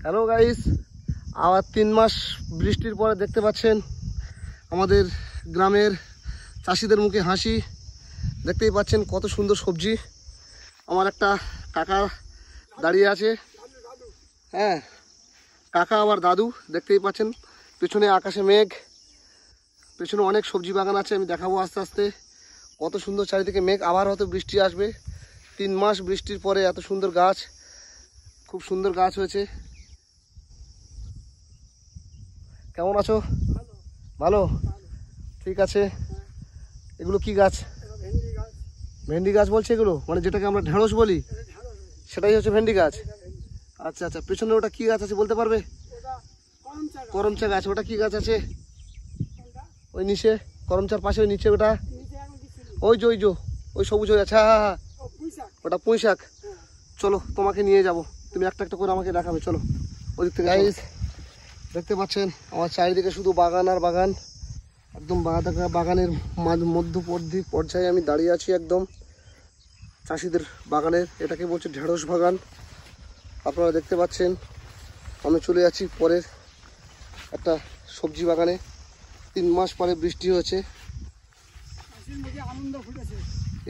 Hello guys, আবার 3 মাস বৃষ্টির পরে দেখতে পাচ্ছেন আমাদের গ্রামের চাষিদের মুখে হাসি। দেখতেই পাচ্ছেন কত সুন্দর সবজি। আমার একটা কাকা দাঁড়িয়ে আছে, হ্যাঁ কাকা আবার দাদু। দেখতেই পাচ্ছেন পেছনে আকাশে মেঘ, পেছনে অনেক সবজি বাগান আছে, আমি দেখাবো আস্তে আস্তে। কত সুন্দর চারিদিকে মেঘ, আবার হয়তো বৃষ্টি আসবে। 3 মাস বৃষ্টির পরে এত সুন্দর গাছ, খুব সুন্দর গাছ হয়েছে। কেমন আছো? ভালো, ঠিক আছে। এগুলো কি গাছ? ভেন্ডি গাছ বলছে এগুলো, মানে যেটাকে আমরা ঢেঁড়স বলি সেটাই হচ্ছে ভেন্ডি গাছ। আচ্ছা আচ্ছা, পেছনে ওটা কি গাছ আছে বলতে পারবে? করমচা গাছ। ওটা কি গাছ আছে ওই নিচে, করমচার পাশে ওই নিচে? ওটা ওই যে ওই সবুজ হয়ে আছে, হ্যাঁ হ্যাঁ, ওটা পুঁই শাক। চলো তোমাকে নিয়ে যাব, তুমি একটা একটা করে আমাকে দেখাবে, চলো ওই দিক থেকে। গাইস দেখতে পাচ্ছেন আমার চারিদিকে শুধু বাগান আর বাগান, একদম বাগানের মধ্য পর্যায়ে আমি দাঁড়িয়ে আছি, একদম চাষিদের বাগানের। এটাকে বলছে ঢেঁড়স বাগান। আপনারা দেখতে পাচ্ছেন আমি চলে যাচ্ছি পরের একটা সবজি বাগানে। 3 মাস পরে বৃষ্টি হয়েছে,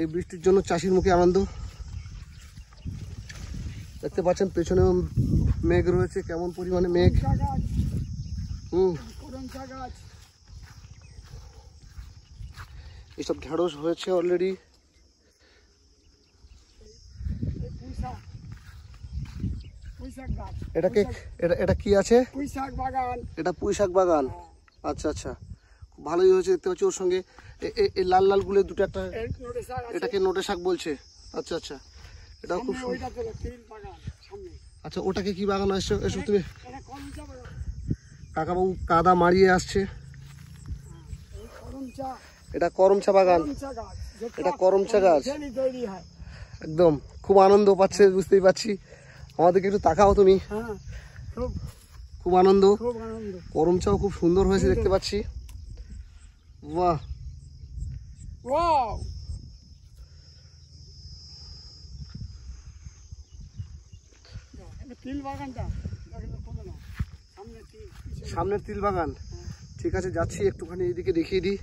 এই বৃষ্টির জন্য চাষির মুখে আনন্দ। দেখতে পাচ্ছেন পেছনেও মেঘ রয়েছে, কেমন পরিমাণে মেঘ। এসব ঢেঁড়স হয়েছে অলরেডি। এটাকে এটা কি আছে? এটা পুঁই শাক বাগান। আচ্ছা আচ্ছা, খুব ভালোই হয়েছে দেখতে পাচ্ছি। ওর সঙ্গে এই লাল লাল গুলো দুটো, একটা এটাকে নোটে শাক বলছে। আচ্ছা আচ্ছা, এটাও খুব সুন্দর। আচ্ছা, ওটাকে কি বাগান আসছো? এসব তুমি কাকাবাবু কাদা মারিয়ে আসছে। এটা করমচা বাগান, এটা করমচা গাছ। একদম খুব আনন্দ পাচ্ছে, বুঝতেই পারছি। আমাদেরকে একটু তাকাও তুমি, খুব আনন্দ। করমচাও খুব সুন্দর হয়েছে দেখতে পাচ্ছি। বাহ, সামনের তিল বাগান। ঠিক আছে, যাচ্ছি একটুখানি এইদিকে দেখিয়ে দিই।